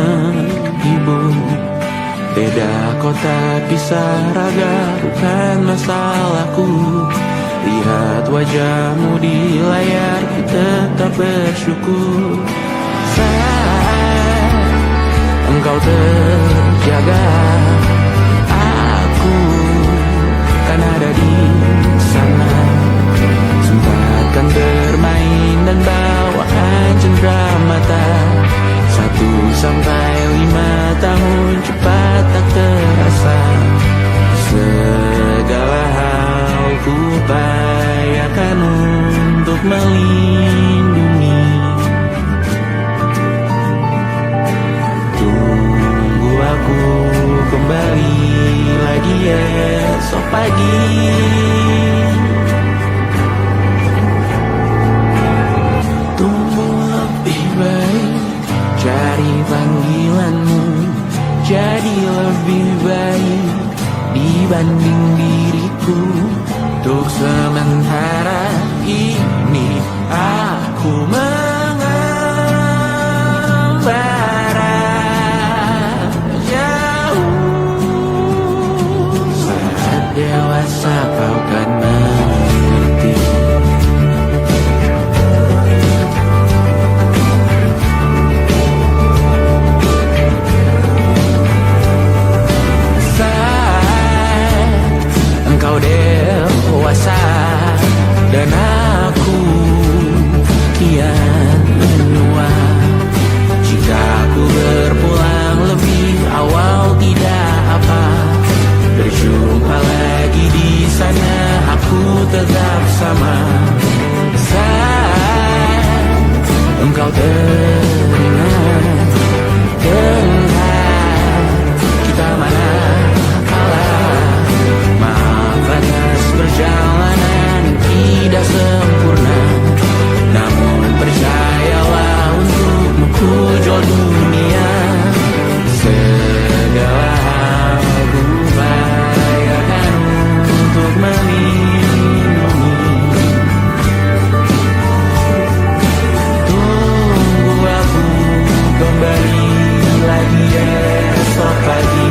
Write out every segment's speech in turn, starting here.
menghibur. Beda kota pisah raga bukan masalahku. Lihat wajahmu di layar, ku tetap bersyukur. Saat engkau terjaga, aku kan ada di sana. Sempatkan bermain dan bawaan cendera mata. 1 sampai 5 tahun cepat tak terasa. Segala hal ku upayakan untuk melindungi. Tunggu aku kembali lagi esok pagi. Tunggu lebih baik, cari panggilanmu jadi lebih baik dibanding diriku. Untuk sementara ini aku mengembara jauh. Saat dewasa kau kan mengerti. Engkau dewasa dan aku kian menua. Jika aku berpulang lebih awal tidak apa. Berjumpa lagi di sana, aku tetap sama. Saat engkau teringat tentang kita mana perjalanan tidak sempurna, namun percayalah untukmu ku jual dunia. Segala hal ku upayakan untuk melindungi. Tunggu aku kembali lagi esok pagi.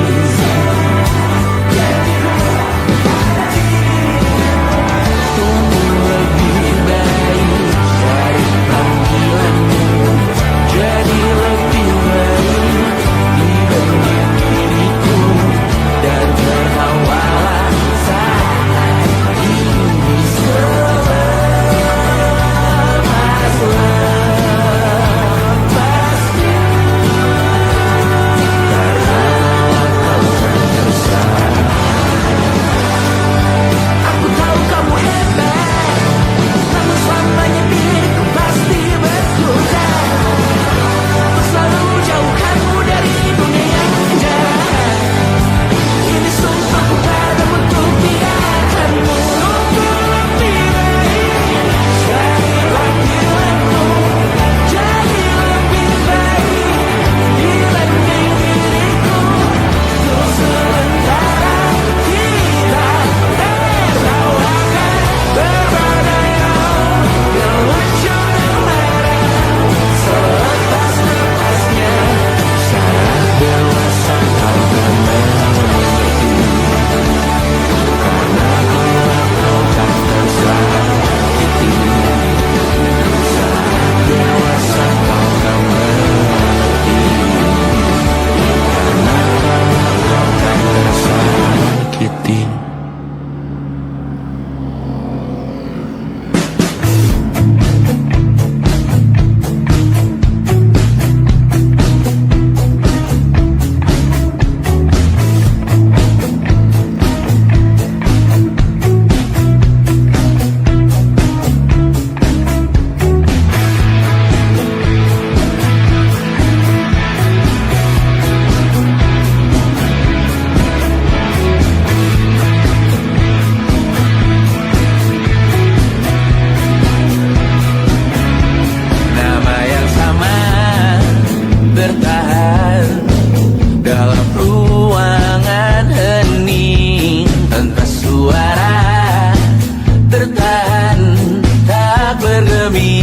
bergeming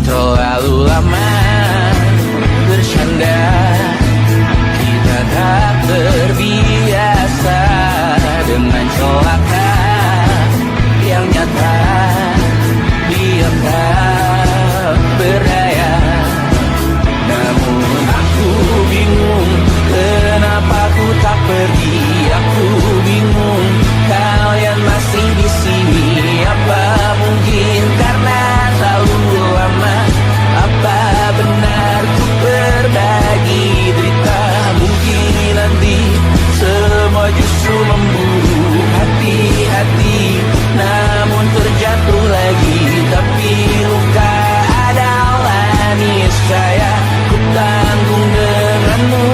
terlalu lama berbagi derita. Mungkin nanti semua justru memburu hati-hati, namun terjatuh lagi. Tapi luka adalah niscaya ku tanggung denganmu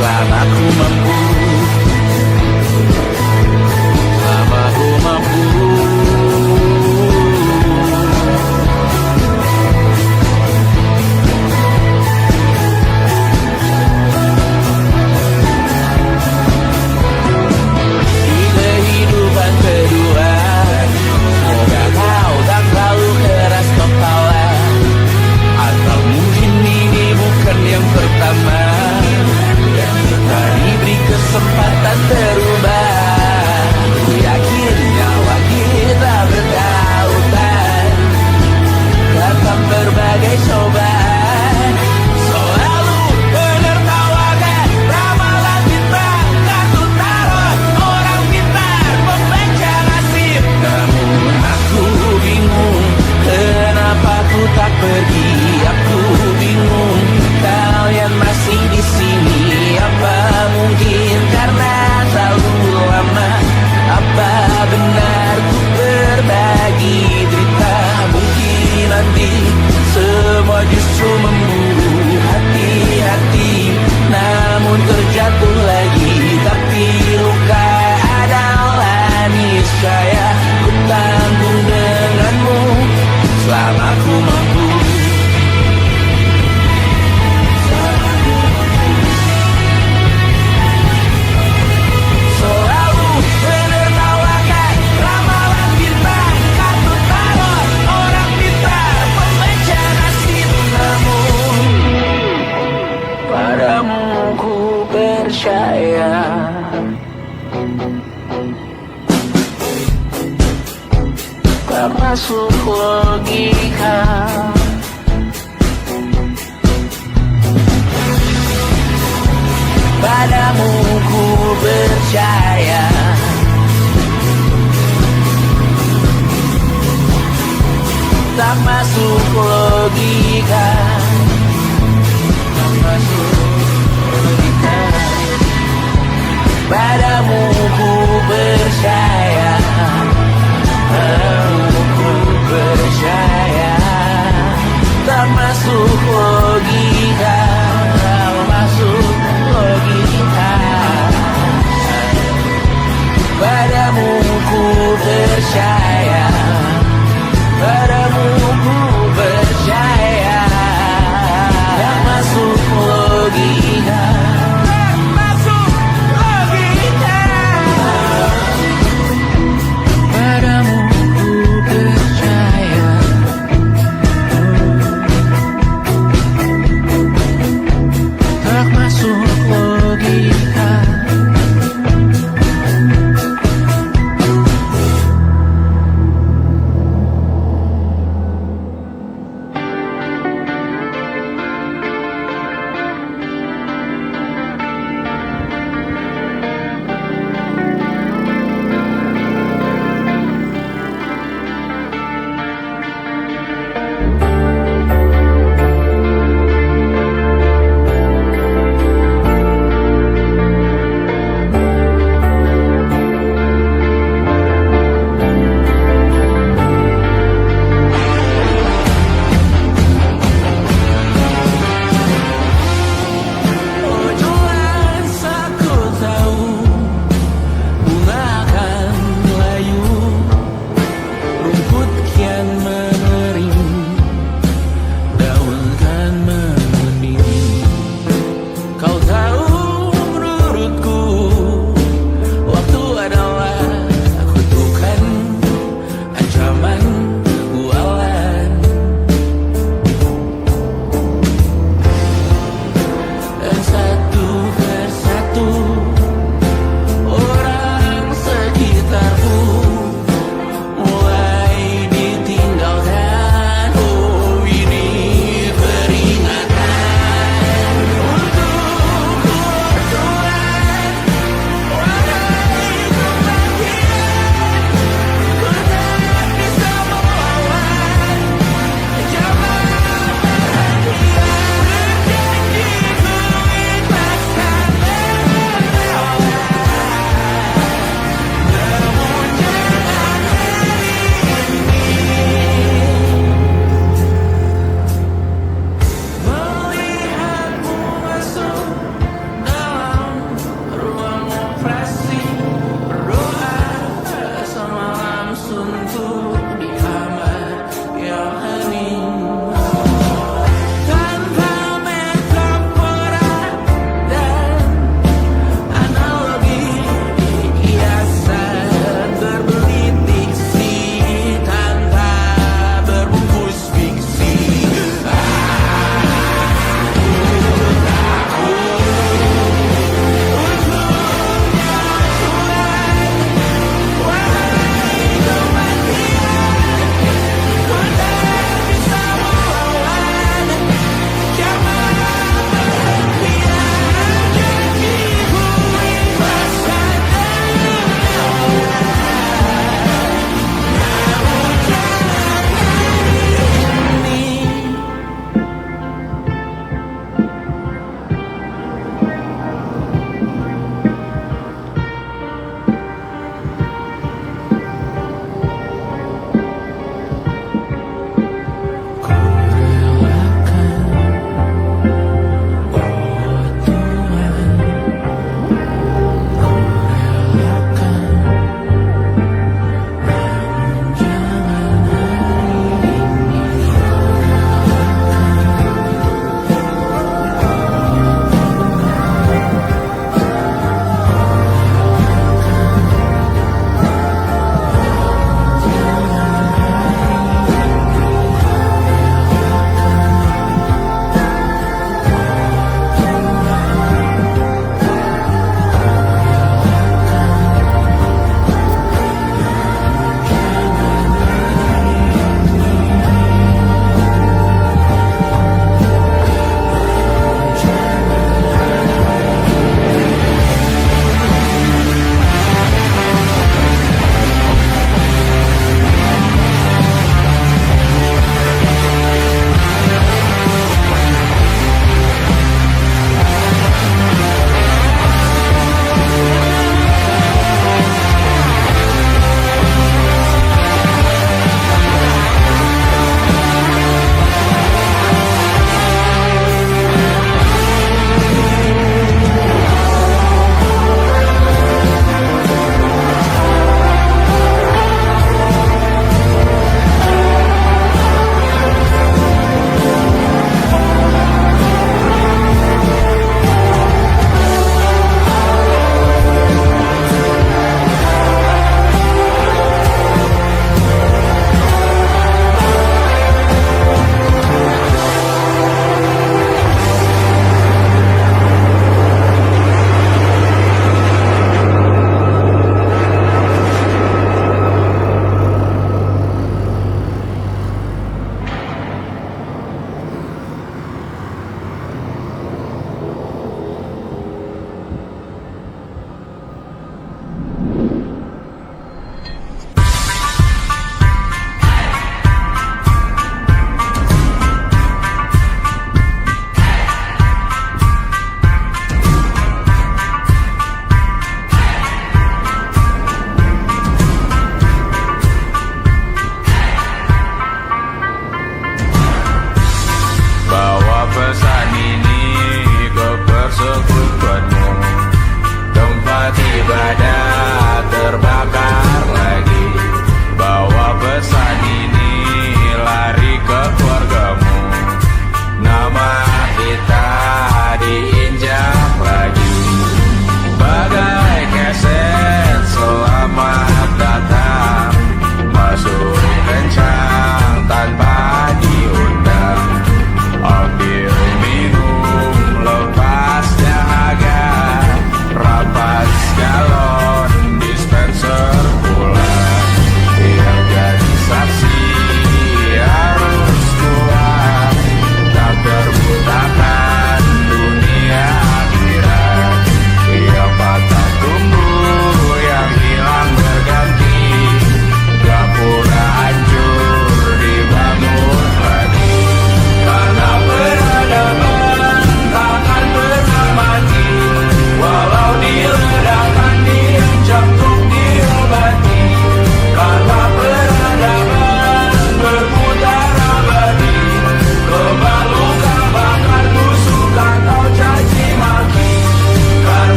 selama ku mampu. Selama ku mampu. Yang pertama yang kita diberi kesempatan terubah. Ku yakin nyawa kita bertautan dalam berbagai cobaan. Selalu menertawakan ramalan bintang, kartu tarot orang pintar membaca nasib. Namun aku bingung kenapa ku tak pergi. Aku bingung kalian masih di sini. Apa mungkin karena terlalu lama? Apa benar ku berbagi derita? Mungkin nanti semua justru memburu hati-hati, namun terjatuh lagi. Tapi luka adalah niscaya ku tanggung denganmu selama ku mampu. Percaya tak masuk logika. Padamu ku percaya tak masuk logika. Tak masuk logika. Padamu ku percaya, padamu ku percaya, tak masuk logika, tak masuk logika.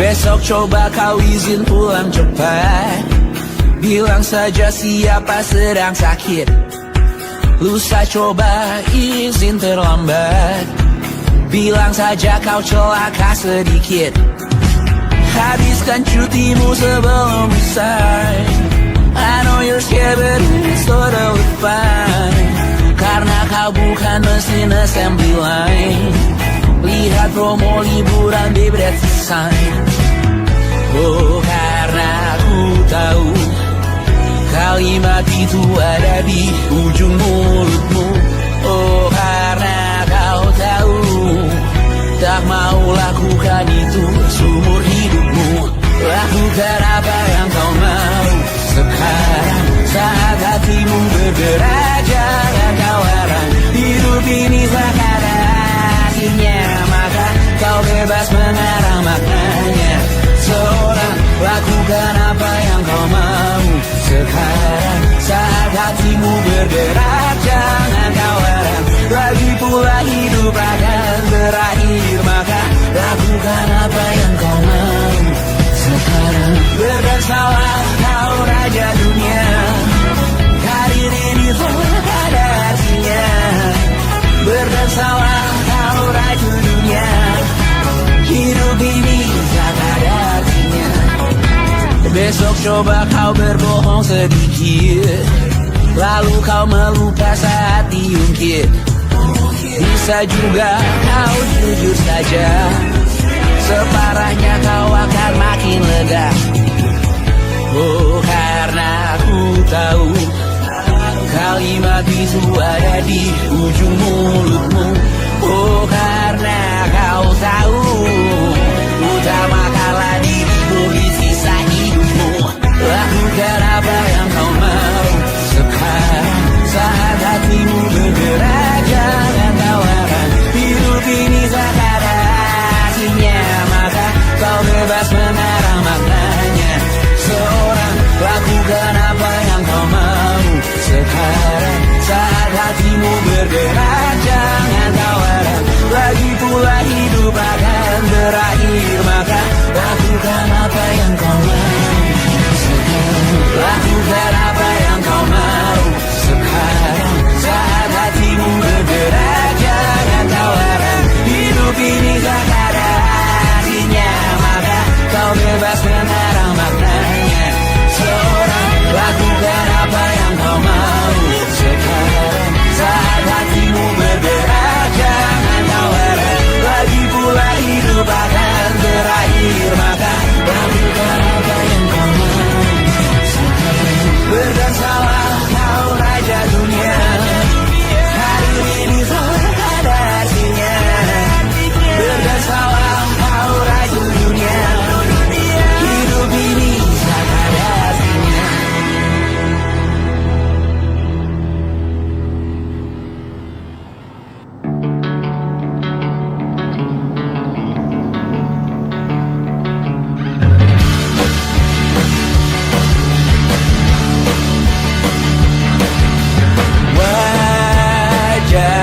Besok coba kau izin pulang cepat. Bilang saja siapa sedang sakit. Lusa coba izin terlambat. Bilang saja kau celaka sedikit. Habiskan cutimu sebelum usai. I know you're scared but it's totally fine. Karena kau bukan mesin assembly line. Lihat promo liburan di Bread Design. Oh, karena aku tahu kalimat itu ada di ujung mulutmu. Oh, karena kau tahu tak mau lakukan itu seumur hidupmu. Lakukan apa yang kau mau. Sekarang saat hatimu bergerak, jangan kau larang. Hidup ini tak ada artinya, maka kau bebas mengarang maknanya. Seorang lakukan apa yang kau mau. Sekarang saat hatimu bergerak, jangan kau larang. Lagi pula hidup akan berakhir, maka lakukan apa yang kau mau. Sekarang berdansalah kau raja dunia. Karir ini tak ada artinya. Berdansalah kau raja dunia. Hidup ini tak ada artinya. Besok coba kau berbohong sedikit. Lalu kau melupa saat diungkit. Bisa juga kau jujur saja. Separahnya kau akan makin lega. Oh, karena aku tahu kalimat itu ada di ujung mulutmu. Oh, karena kau tahu utamakanlah dirimu di sisa hidupmu. Lakukan apa yang kau mau. Sekarang saat hatimu bergerak, jangan kau larang. Hidup ini tak ada artinya, maka kau bebas mengarang maknanya. Seorang lakukan apa yang kau mau. Sekarang saat hatimu bergerak, jangan kau larang. Lagi pula hidup akan berakhir, maka lakukan apa yang kau mau. Sekarang lakukan apa yang kau mau. Sekarang saat hatimu bergerak, jangan kau larang. Hidup ini tak ada artinya, maka kau bebas mengarang maknanya. Seorang lakukan apa yang kau mau. Sekarang saat hatimu bergerak, jangan kau larang. Lagi pula hidup akan berakhir, maka lakukan apa yang kau mau. Sekarang berdansalah kau raja dunia. Hari ini tak ada artinya. Berdansalah kau raja dunia. Hidup ini tak ada artinya.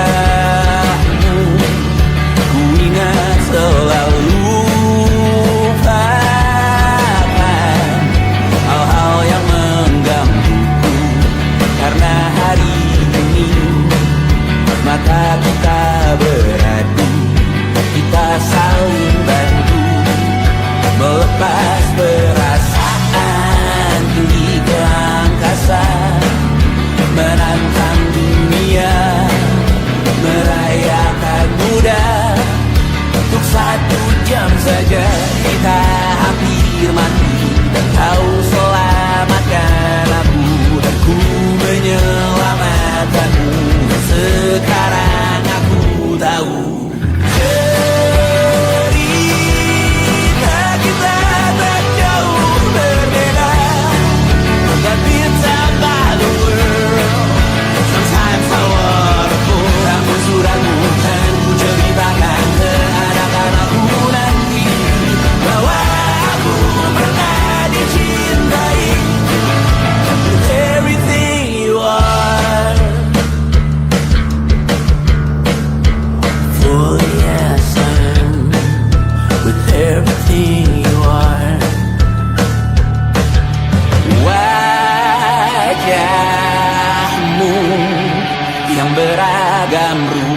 Wajahmu ku ingat selalu. Lupakan hal-hal yang menggangguku. Karena hari ini mata kita beradu. Kita saling bantu melepas perasaan tinggi ke angkasa. Menantang dunia, merayakan muda. Untuk 1 jam saja kita hampir mati. Dan kau selamatkan aku, dan ku menyelamatkanmu. Sekarang aku tahu cerita kita tak jauh berbeda. But it's about the world. Sometimes I wanna pull. Namun suratmu dan ku ceritakan keadaan aku nanti, bahwa aku pernah dicintai. With everything you are,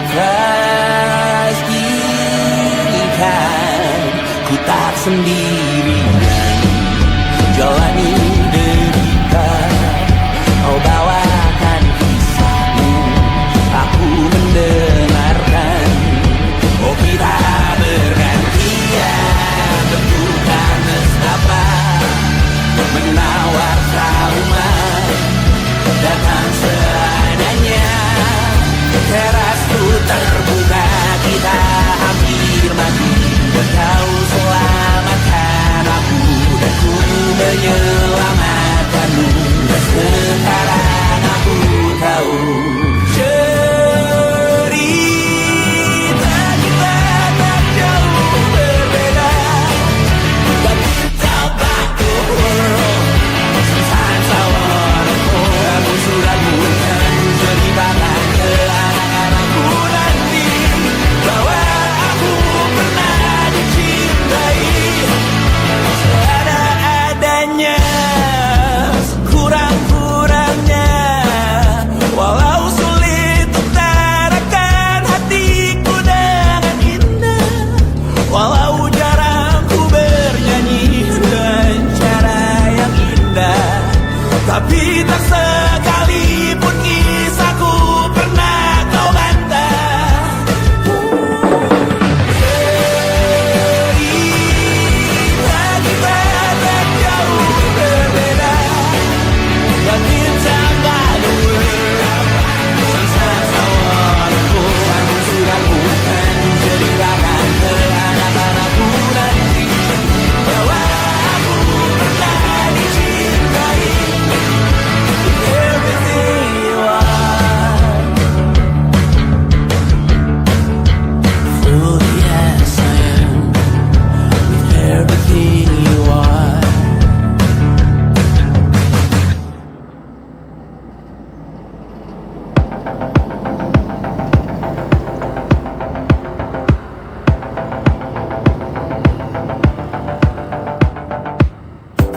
pastikan ku tak sendirian jalani derita. Kau bawakan kisahmu, aku mendengarkan. Oh kita bergantian bentukan nestapa, menawar trauma datang seadanya. Terasku terbuka, kita hampir mati, dan kau selamatkan aku, dan ku menyelamatkanmu. Dan sekarang aku tahu cerita kita tak jauh berbeda, but kita back to world. Sometimes I wanna call, aku sudah bukan ceritakan ke anak-anakku nanti bahwa aku pernah dicintai seadanya, sekurang-kurangnya. Walau sulit utarakan hatiku dengan indah, walau jarang ku bernyanyi dengan cara yang indah, tapi tak sekalipun kisahku pernah kau bantah. Cerita kita tak jauh berbeda, but kita malu. Sometimes I wanna go, aku sudah bukan ceritakan ke anak-anakku nanti bahwa aku pernah dicintai. Everything you are, truly yes I am, with everything you are.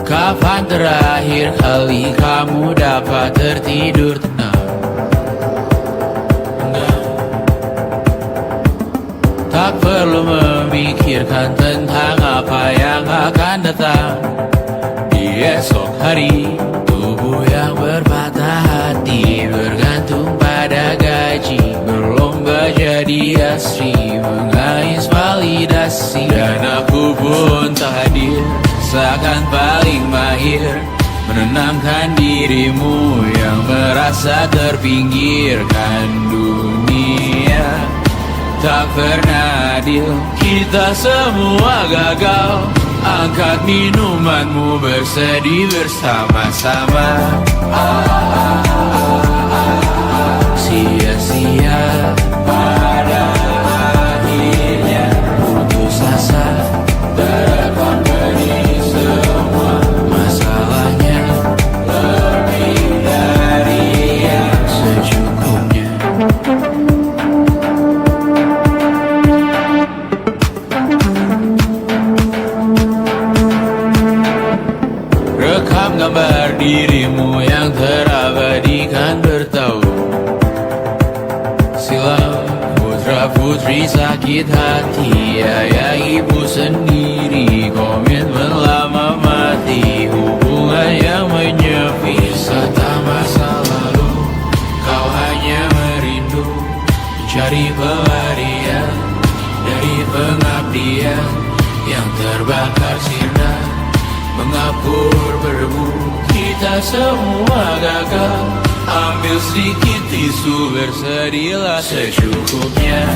Kapan terakhir kali kamu dapat tertidur tenang? Enggak. Tak perlu memikirkan tentang apa yang akan datang di esok hari. Tubuh yang berpatah hati bergantung pada gaji, berlomba jadi asri, mengais validasi. Dan aku pun tak hadir, seakan paling mahir menenangkan dirimu yang merasa terpinggirkan dunia. Tak pernah adil, kita semua gagal. Angkat minumanmu, bersedih bersama-sama. Sia-sia pada akhirnya putus asa, terekam benih semua masalahnya, lebih dari yang secukupnya. Rekam gambar dirimu yang terabadikan bertahun silam. Putra putri sakit hati, ayah ibu sendiri, komitmen lama mati, hubungan yang menyepi. Wisata masa lalu, kau hanya merindu, mencari pelarian dari pengabdian yang terbakar sinar, mengapur berdebu. Kita semua gagal, ambil sedikit tisu, bersedihlah secukupnya.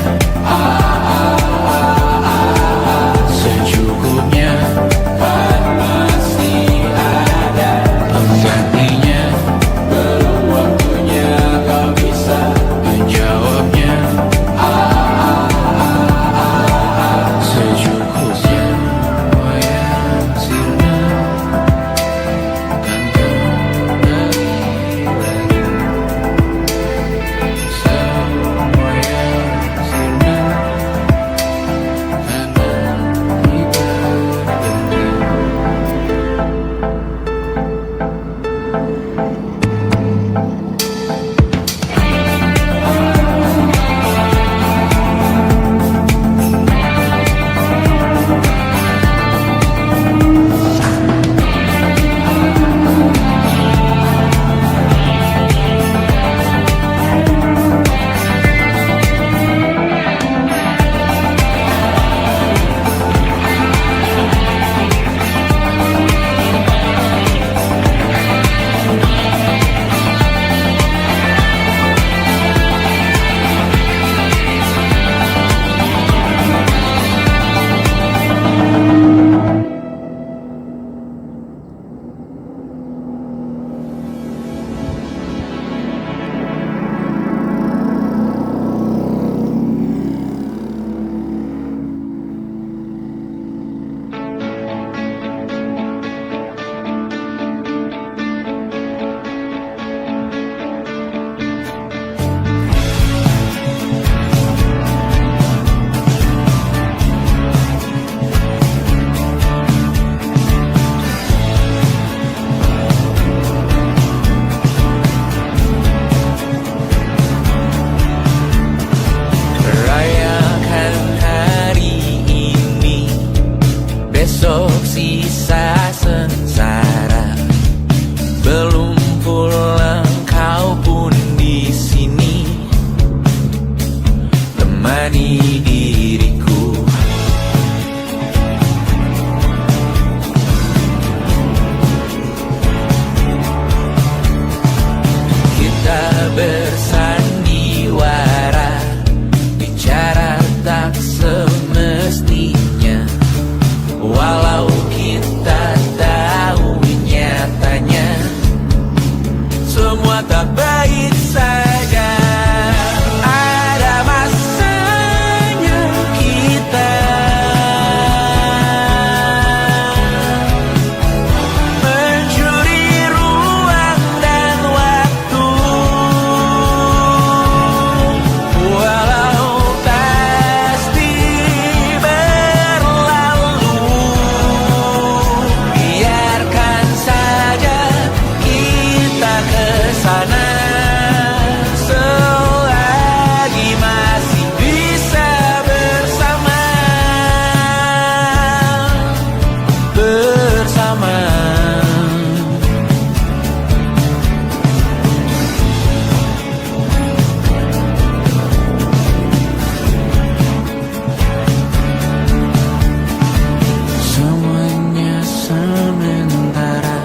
Secukupnya, kan masih ada penggantinya. Belum waktunya kau bisa menjawabnya. Secukupnya, oh yang sirna gantung dari semua yang menemani diriku. Kita bersandiwara, bicara tak semestinya, walau kita tahu nyatanya semua tak baik saja. Ada masanya kita mencuri ruang dan waktu, walau pasti berlalu. Biarkan saja kita kesana selagi masih bisa bersama. Semuanya sementara,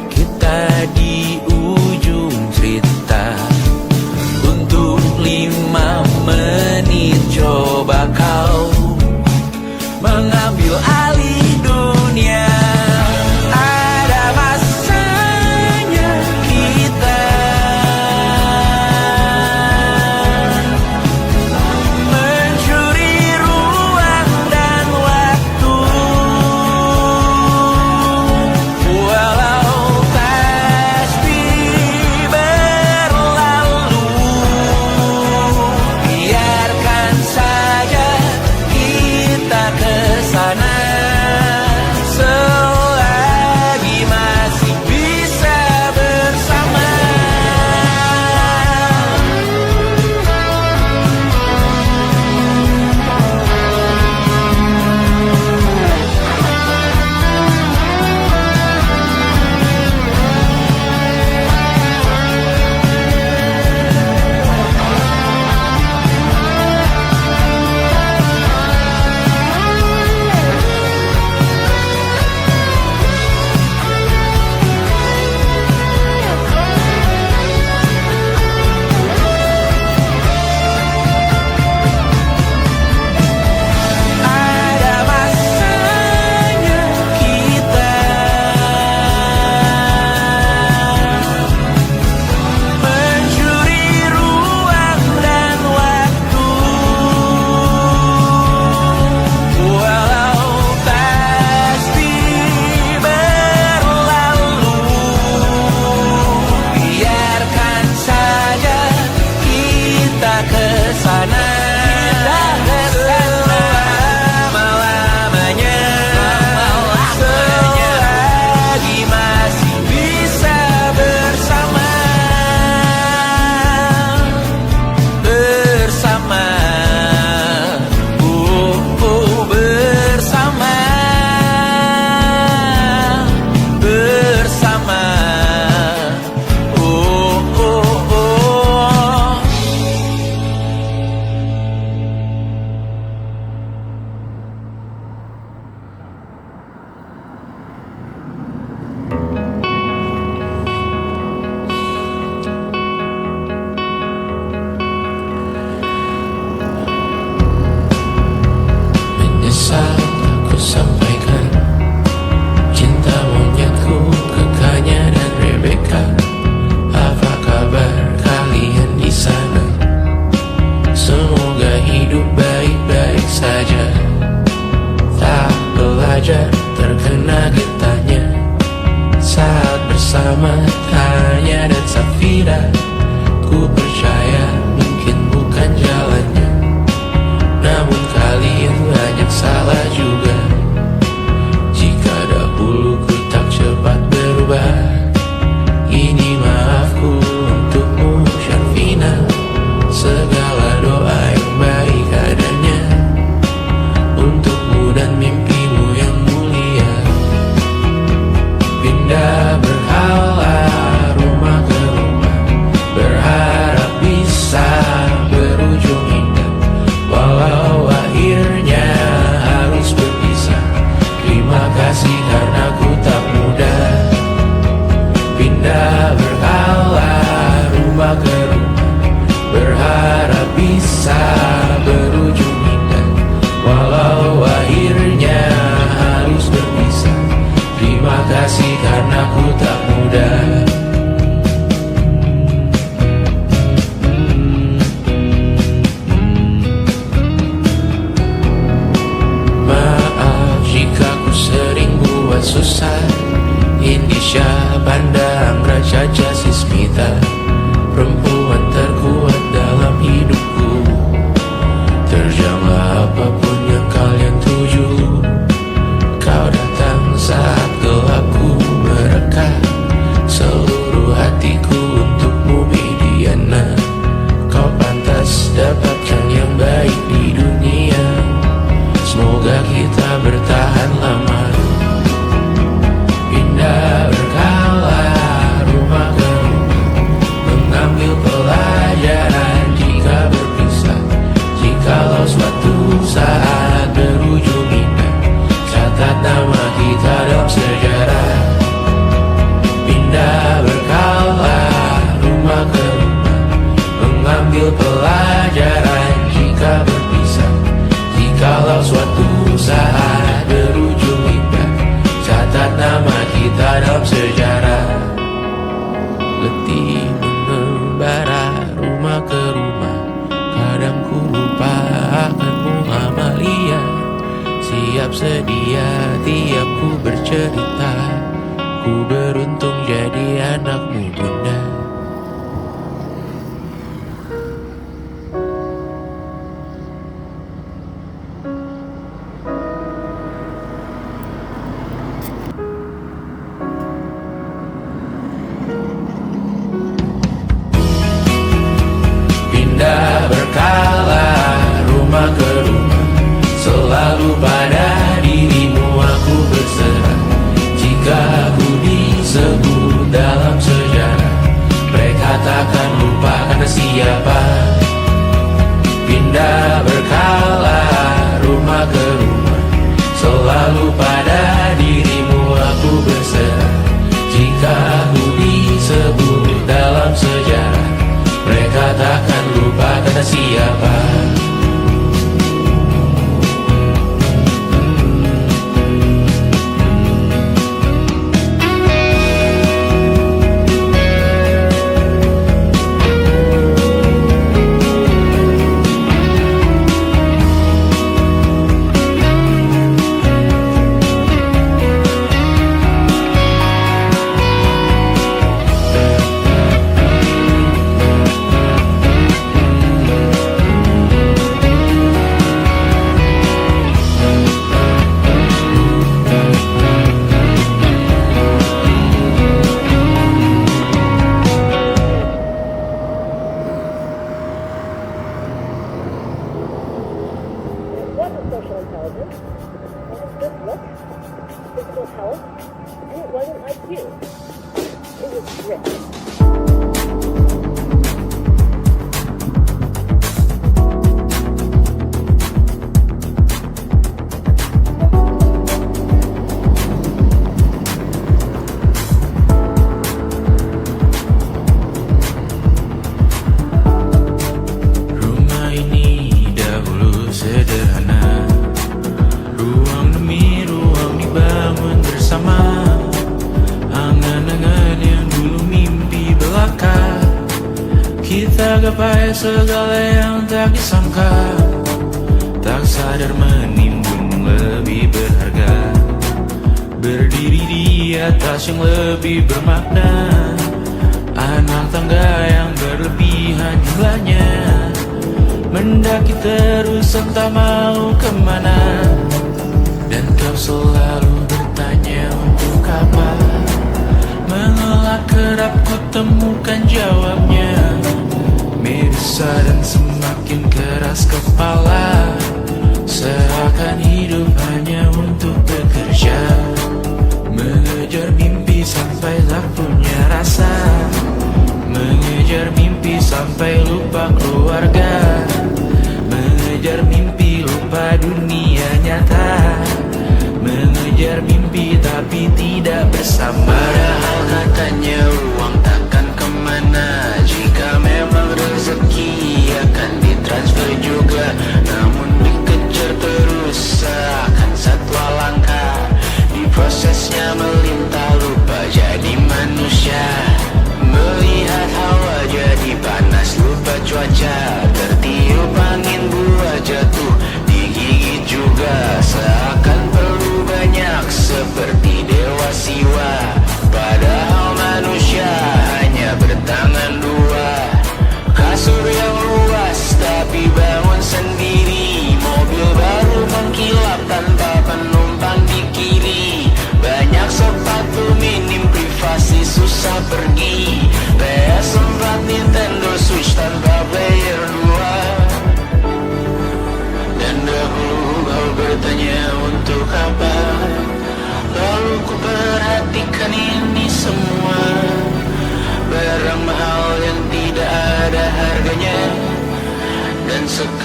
kita di ujung cerita. Untuk 5 menit coba kau mengambil alih dunia. Ada masanya kita mencuri ruang dan waktu, walau pasti berlalu. Biarkan saja kita kesana selagi masih bisa bersama. Ada masanya kita mencuri ruang dan waktu, walau pasti berlalu. Biarkan saja kita kesana selama-lamanya, selagi masih bisa bersama. Bersama, bersama, bersama, menyesal aku sampaikan cinta monyetku ke Kanya dan Rebecca. Apa kabar kalian di sana? Semoga hidup baik-baik saja. Tak belajar terkena getahnya saat bersama Tanya dan Safira. Ku percaya mungkin bukan jalannya, namun kalian banyak salah juga. Terjanglah apapun yang kalian tuju. Kau datang saat gelapku mereka. Seluruh hatiku untukmu Mediana. Kau pantas dapatkan yang baik di dunia. Semoga kita bertahan lama. Pindah berkala rumah ke rumah, mengambil pelajaran jika berpisah. Jikalau suatu saat berujung indah, catat nama kita dalam sejarah. Pindah berkala rumah ke rumah, mengambil pelajaran jika berpisah. Jikalau suatu saat berujung indah, catat nama kita dalam sejarah. Letih mengembara rumah ke rumah, kadang ku lupa akanmu Amalia. Siap sedia tiap ku bercerita, ku beruntung jadi anakmu bunda. Pindah berkala rumah ke rumah, selalu pada dirimu aku berserah. Jika aku disebut dalam sejarah, mereka takkan lupa karena siapa. Pindah berkala rumah ke rumah, selalu pada dirimu aku berserah. Jika aku disebut dalam sejarah, mereka takkan lupa kata siapa. Social intelligence, it was good looks, physical health, and it wasn't IQ. It was grit. Rumah ini dahulu sederhana, ruang demi ruang dibangun bersama. Angan-angan yang dulu mimpi belaka, kita gapai segala yang tak disangka. Tak sadar menimbun lebih berharga, berdiri di atas yang lebih bermakna. Anak tangga yang berlebihan jumlahnya, mendaki terus entah mau kemana. Dan kau selalu bertanya untuk apa, mengelak kerap ku temukan jawabnya. Merisa dan semakin keras kepala, seakan hidup hanya untuk bekerja. Mengejar mimpi sampai tak punya rasa, mengejar mimpi sampai lupa keluarga, mengejar mimpi lupa dunia nyata, mengejar mimpi tapi tidak bersama. Padahal katanya uang takkan kemana, jika memang rezeki akan ditransfer juga. Namun dikejar terus seakan satwa langka, di prosesnya melintah lupa jadi manusia. Melihat hawa jadi panas lupa cuaca, tertiup angin buah jatuh digigit juga. Seakan perlu banyak seperti dewa siwa, padahal manusia hanya bertangan dua. Kasur yang luas tapi bangun sendiri,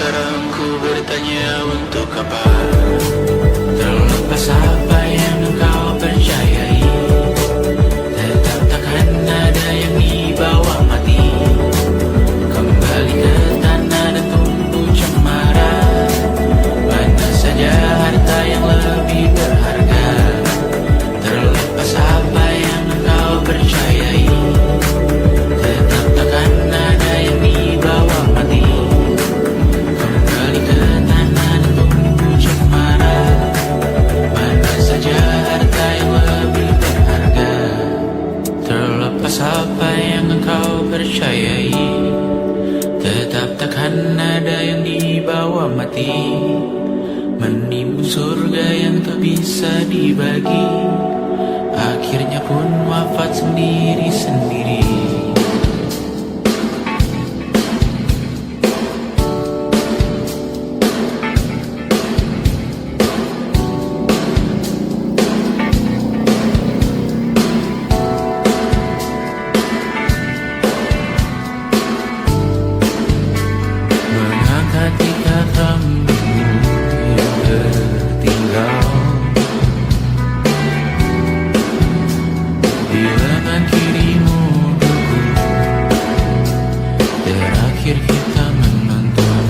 sekarang ku bertanya untuk apa? Terlepas apa yang engkau percayai, tetap takkan ada yang dibawa mati. Kembali ke tanah dan tumbuh cemara. Mana saja harta yang lebih berharga. Terlepas apa yang engkau percayai, tetap takkan ada yang dibawa mati. Kembali ke tanah dan tumbuh cemara. Mana saja harta yang lebih berharga. Terlepas apa yang engkau percayai, tetap takkan ada yang dibawa mati. Menimbun surga yang tak bisa dibagi, akhirnya pun wafat sendiri-sendiri. Mengangkat katamu yang tertinggal di lengan kirimu dulu. Terakhir kita menonton,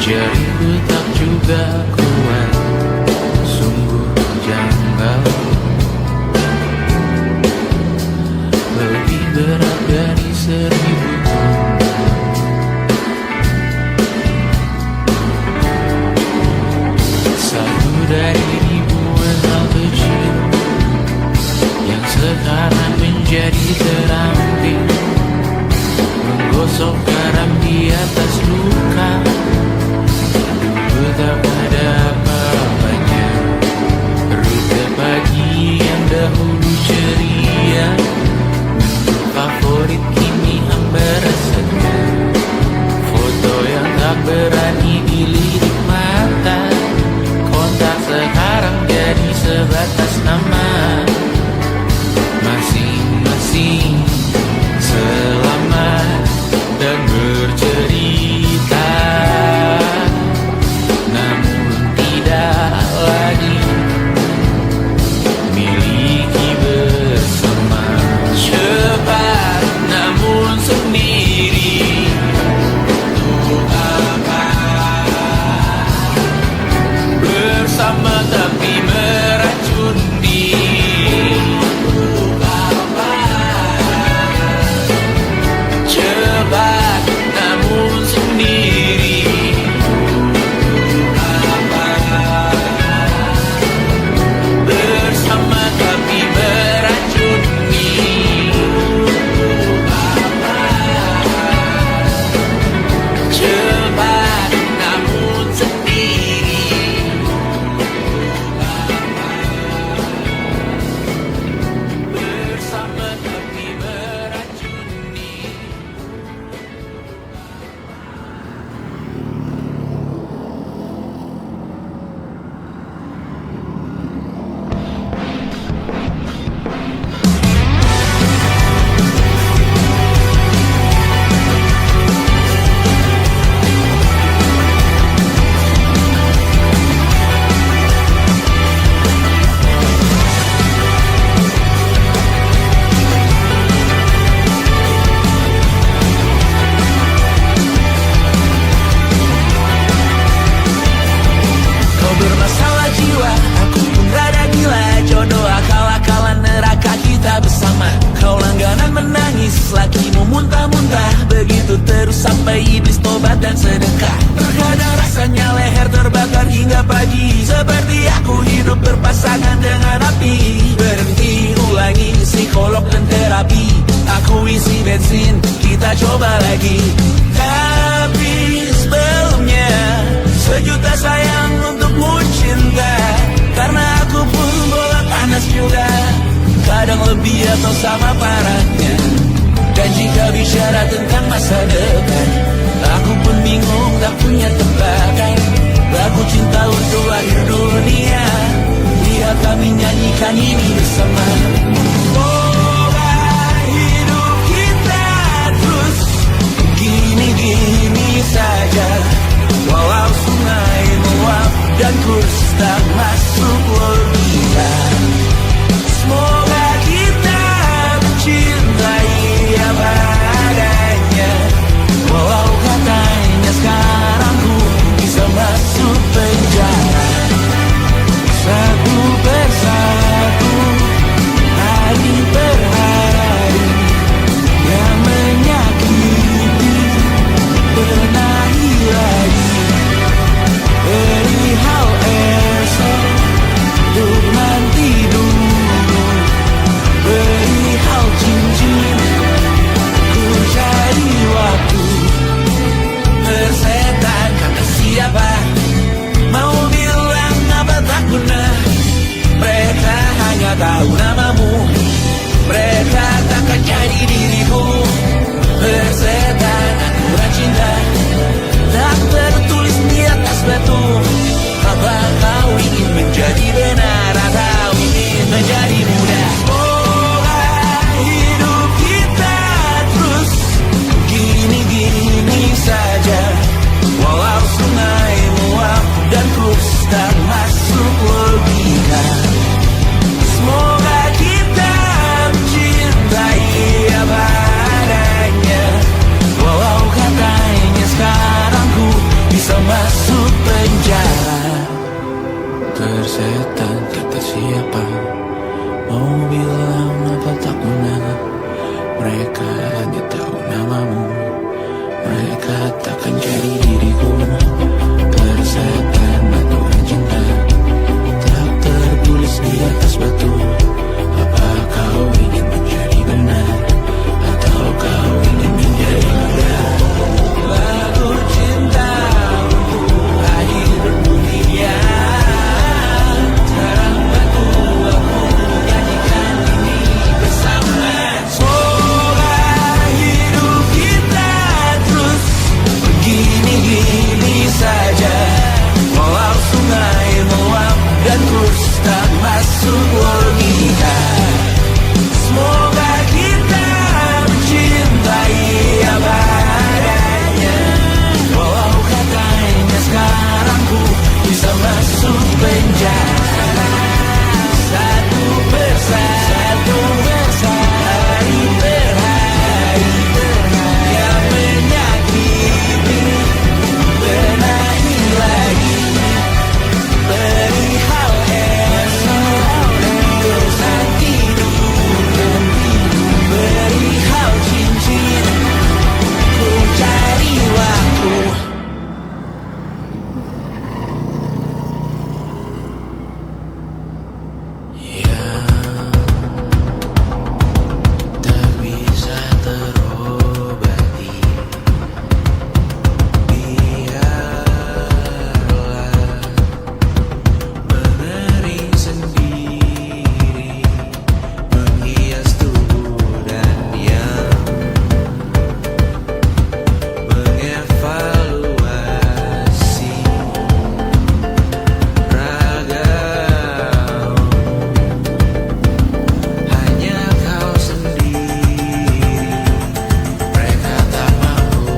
jariku tak juga kuat, sungguh janggal. Lebih berat dari 1000 ton. Satu dari ribuan hal kecil yang sekarang menjadi terampil, menggosok garam di atas luka. Dulu tak ada apa-apanya, rute pagi yang dahulu ceria, menu favorit kini hambar saja. Foto yang tak berani dilirik mata, kontak sekarang jadi sebatas nama. Masing-masing selamat dan bercerita, namun tidak lagi miliki bersama. Cepat namun sendiri, untuk apa? Bersama tapi meracun diri, untuk apa? Cepat namun sendiri, untuk apa? Bersama tapi meracun diri, untuk apa? Cepat namun sendiri, bersama tapi meracuni. Kau bermasalah jiwa, aku pun rada gila. Jodoh akal-akalan neraka kita bersama. Kau langganan menangis, lakimu muntah-muntah. Begitu terus sampai iblis tobat dan sedekah. Terkadang rasanya leher terbakar hingga pagi, seperti aku hidup berpasangan dengan api. Berhenti, ulangi psikolog dan terapi. Aku isi bensin, kita coba lagi. Tapi sebelumnya, sejuta sayang untukmu cinta. Karena aku pun bola panas juga, kadang lebih atau sama parahnya. Dan jika bicara tentang masa depan, aku pun bingung tak punya tebakan. Lagu cinta untuk akhir dunia, biar kami nyanyikan ini bersama. Semoga hidup kita terus gini-gini saja. setan kata siapa, mau bilang apa tak guna. Mereka hanya tahu namamu, mereka takkan jadi diriku. Persetan aturan cinta tak tertulis di atas batu. Apa kau ingin menjadi benar, atau kau ingin menjadi muda? Lagu cinta untuk akhir dunia, terang batu aku nyanyikan ini bersama. Semoga hidup kita terus begini-gini saja, walau sungai meluap dan terus tak masuk logika. Semoga kita mencintai apa adanya, walau katanya sekarang ku bisa masuk penjara. Satu persatu, hari per hari, yang menyakiti benahi lagi. Perihal esok, urusan tidur, perihal cincin, ku cari waktu. Yang tak bisa terobati, biarlah mengering sendiri, menghias tubuh dan yang mengevaluasi ragamu. Hanya kau sendiri, mereka tak mampu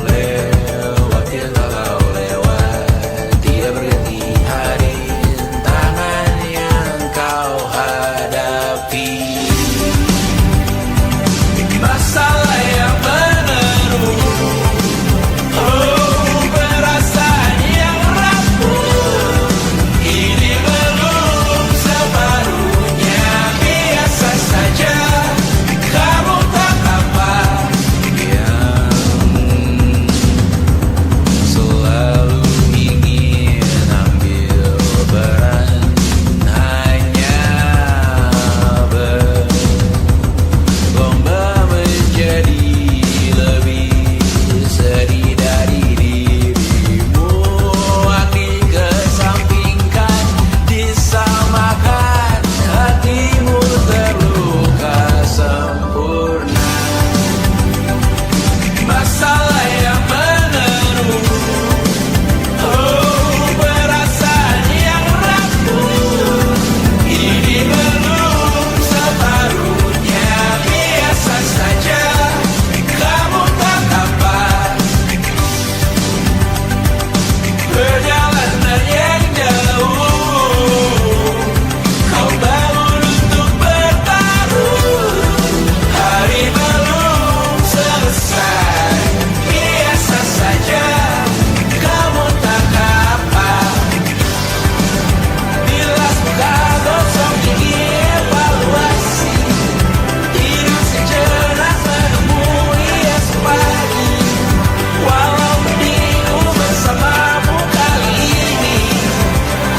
melewati kalau lewat. Tidak berganti hari tangan yang kau hadapi. Masalah yang menerus, oh perasaan yang rapuh, ini belum separuhnya. Biasa saja, kamu tak apa yang selalu ingin ambil peran, hanya berlomba menjadi lebih sedih dari dirimu. Dikesampingkan, disamakan, hatimu terluka sempurna. Masalah yang menerus, oh perasaan yang rapuh, ini belum separuhnya. Biasa saja, kamu tak apa. Perjalanan yang jauh, kau bangun untuk bertaruh. Hari belum selesai, biasa saja, kamu tak apa. Bilas muka gosong gigi evaluasi, tidur sejenak menemui esok pagi. Walau minggu bersamamu kali ini,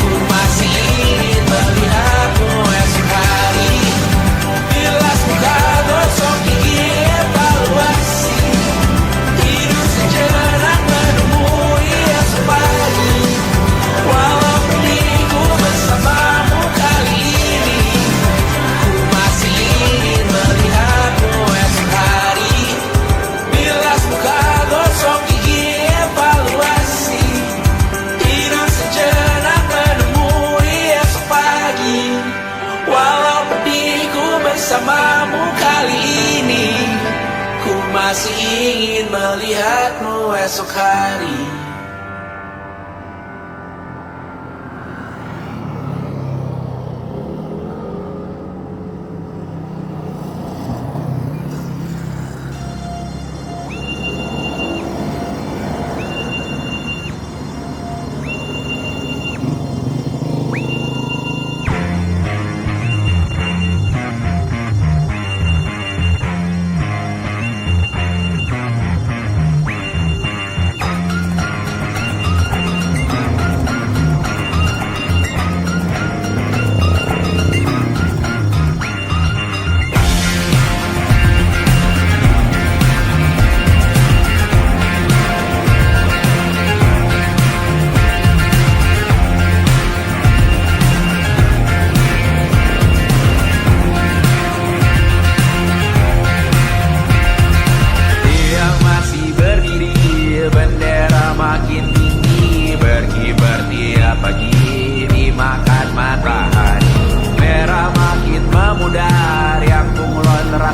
ku masih ingin melihatmu esok hari. Bilas muka gosong gigi evaluasi, tidur sejenak menemui esok pagi. Walau minggu bersamamu kali ini, ku masih ingin melihatmu esok hari. Bilas muka gosong gigi evaluasi, tidur sejenak menemui esok pagi. Walau pedihku bersamamu kali ini, ku masih ingin melihatmu esok hari.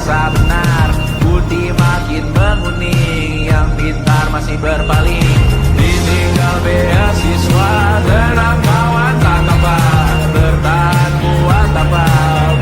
merasa benar. Putih makin menguning, yang pintar masih berpaling. Ditinggal beasiswa, tenang kawan tak apa. Bertahan kuat apa,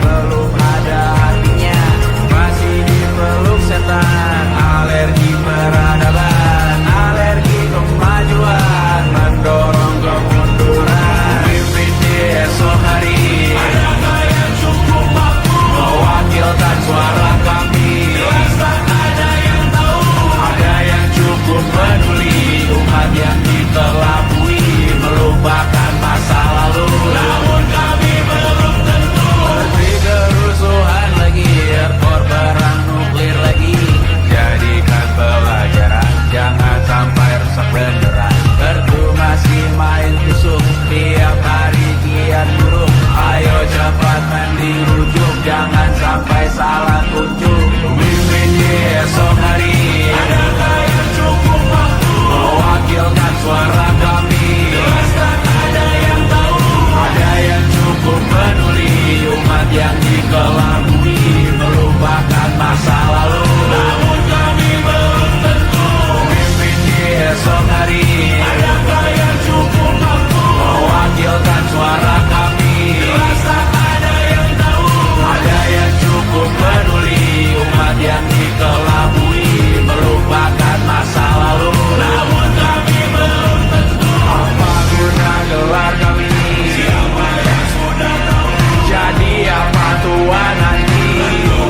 belum ada hatinya. Masih dipeluk setan, alergi peradaban, alergi kemajuan, mendorong kemunduran. Pimpin di esok hari, adakah yang cukup mampu mewakilkan suara kami? Jelas tak ada yang tahu, ada yang cukup peduli. Umat yang dikelabui melupakan masa lalu, namun kami belum tentu. Seperti kerusuhan lagi, airport perang nuklir lagi. Jadikan pelajaran, jangan sampai rusak beneran. Perdu masih main tusuk, tiap hari kian buruk. Ayo cepat mandi rujuk, jangan sampai salah kunjung. Mimpin di esok hari, adakah yang cukup mampu mewakilkan suara kami? Jelas tak ada yang tahu, ada yang cukup peduli. Umat yang dikelabui melupakan masa lalu, namun kami belum tentu. Mimpin di esok hari, adakah yang cukup mampu mewakilkan suara kami? Jelas tak ada yang tahu, ada yang cukup peduli. Umat yang dikelabui melupakan masa lalu, namun kami belum tentu. Apa guna gelar kami? Siapa yang sudah tahu? Jadi apa tua nanti?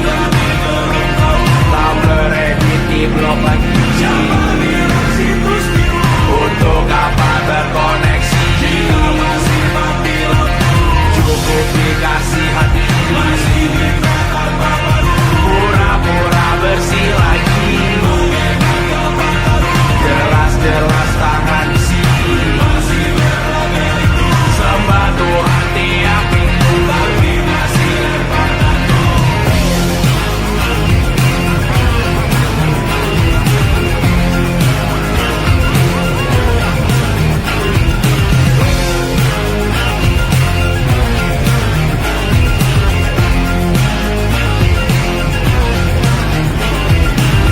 Kami belum tahu. Tak beredit di blog lagi. Siapa bilang situs biru? Untuk apa terkoneksi? Jika masih mati lampu, cukup dikasih hati. Masih dikatakan baru, pura-pura bersih lagi. Jelas-jelas tangan isi, masih berlagak itu. Sembah Tuhan tiap minggu, tapi masih berpantang.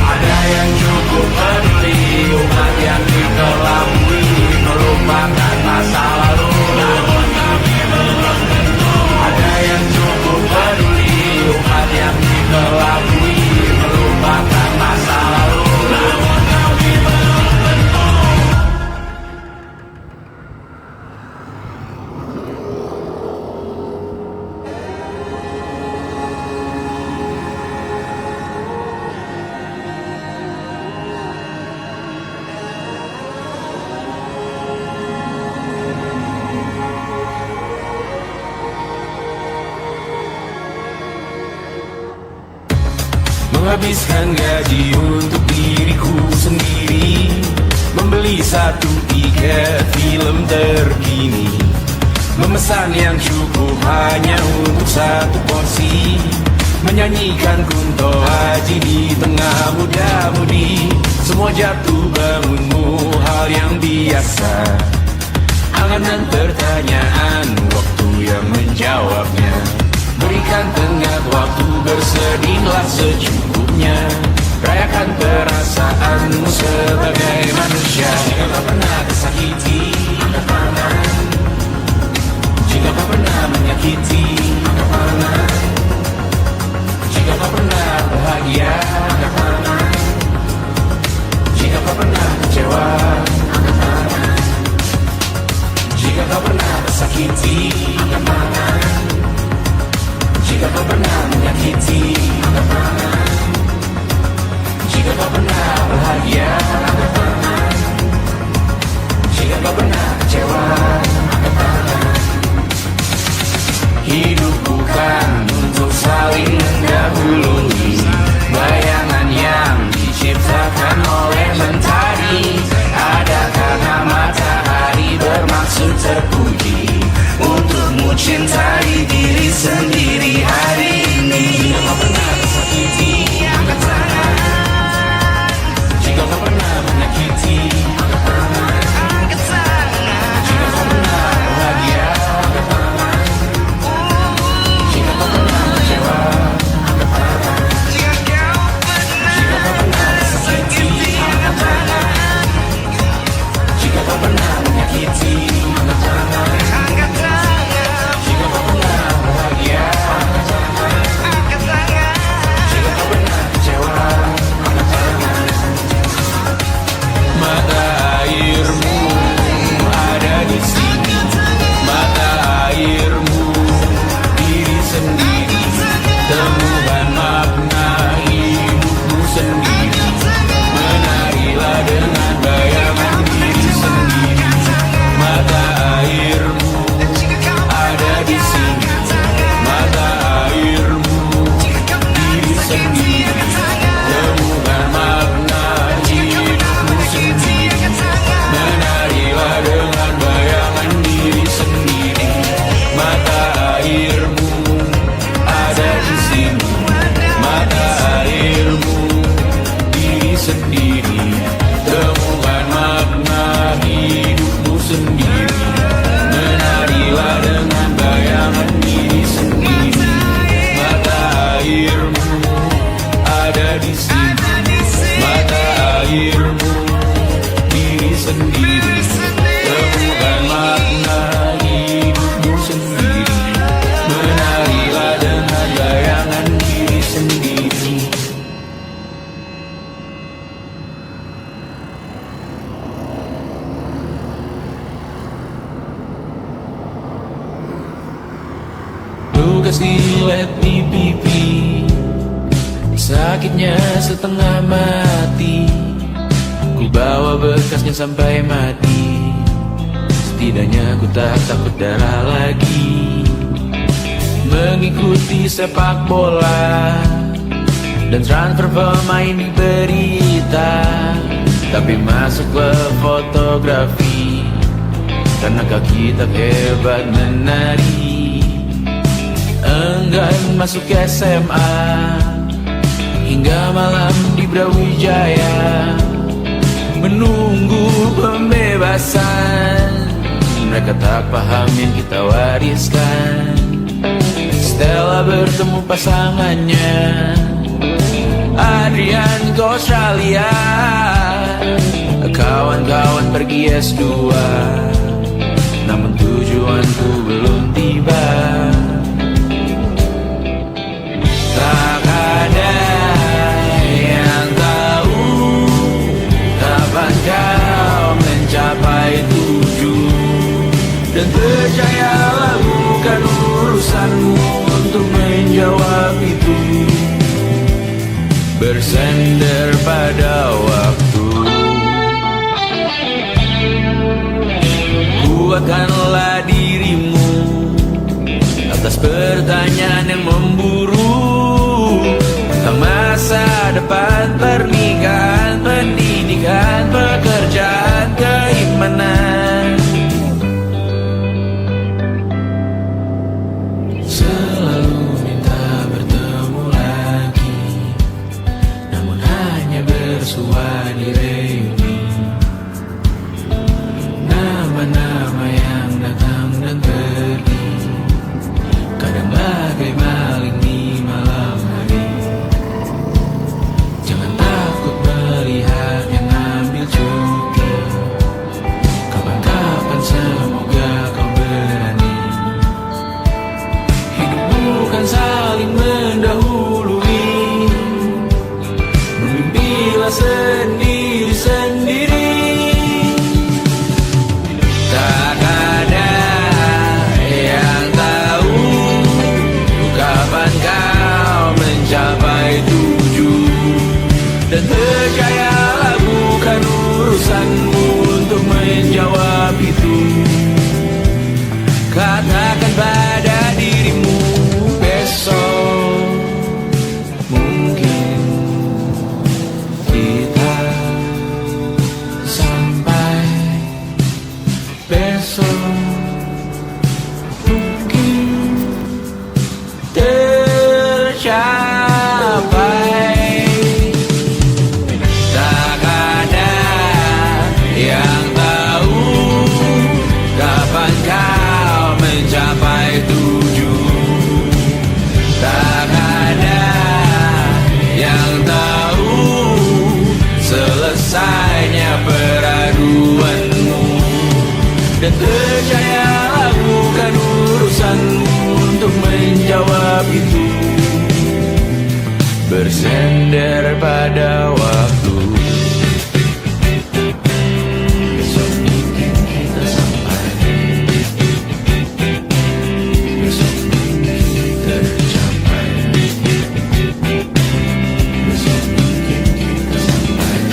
Ada yang cukup peduli, umat yang dikelabui melupakan masa lalu, namun kami belum tentu. Ada yang cukup peduli, umat yang dikelabui melupakan masa lalu, namun kami belum tentu. Menghabiskan gaji untuk diriku sendiri, membeli satu tiket film terkini, memesan yang cukup hanya untuk satu porsi, menyanyikan Kunto Aji di tengah muda-mudi. Semua jatuh bangunmu hal yang biasa, angan dan pertanyaan, waktu yang menjawabnya. Berikan tengah waktu, bersedihlah secukupnya. Rayakan perasaanmu sebagai manusia. Jika kau pernah tersakiti, angkat tangan. Jika kau pernah menyakiti, angkat tangan. Jika kau pernah bahagia, angkat tangan. Jika kau pernah kecewa, angkat tangan. Jika kau pernah tersakiti, angkat tangan. Jika kau pernah menyakiti, angkat tangan. Jika kau pernah bahagia, angkat tangan. Jika kau pernah kecewa, angkat tangan. Hidup bukan untuk saling mendahului, bayangan yang diciptakan oleh mentari. Ada karena matahari bermaksud terpuji, untukmu cintai diri sendiri hari ini. Jika kau pernah tersakiti, angkat tangan. Jika kau pernah menyakiti, angkat tangan. Jika kau pernah bahagia, angkat tangan. Jika kau pernah kecewa, angkat tangan. kau pernah menyakiti, angkat tangan. Angkat tangan. Jika kau pernah bahagia, angkat tangan. Angkat tangan. Jika kau pernah kecewa, angkat tangan. Mata airmu ada di sini, mata airmu diri sendiri, temukan makna hidupmu sendiri. Menarilah dengan bayangan diri sendiri. Mata airmu ada di sini, mata airmu diri sendiri, temukan makna hidupmu sendiri. Menarilah dengan bayangan diri sendiri. Mata airmu ada di sini, mata airmu diri sendiri, temukan makna hidupmu sendiri. Menarilah dengan bayangan diri sendiri. Mata airmu ada di sini, mata airmu diri sendiri, temukan makna hidupmu sendiri. Menarilah dengan bayangan diri sendiri. Lukas dilet di pipi, sakitnya setengah mati. Ku bawa bekasnya sampai mati. Setidaknya ku tak takut darah lagi. Mengikuti sepak bola dan transfer pemain di berita, tapi masuklah fotografi karena kaki tak hebat menari. Enggan masuk SMA hingga malam di Brawijaya, menunggu pembebasan. Mereka tak paham yang kita wariskan. Stella bertemu pasangannya, Adrian ke Australia, kawan-kawan pergi S2, namun tujuanku belum tiba. Tak ada yang tahu kapan kau mencapai tujuan, dan percayalah bukan urusanmu untuk menjawab itu. Bersender pada waktu, kuatkanlah dirimu atas pertanyaan yang memburu tentang masa depan, pernikahan, pendidikan, pekerjaan, keimanan. Selalu minta bertemu lagi, namun hanya bersua di reuni. Nama-nama yang datang dan pergi, kadang bagai maling Dan percayalah bukan urusanmu untuk menjawab itu. Bersender pada waktu. Besok mungkin kita sampai. Besok mungkin tercapai. Besok mungkin kita sampai.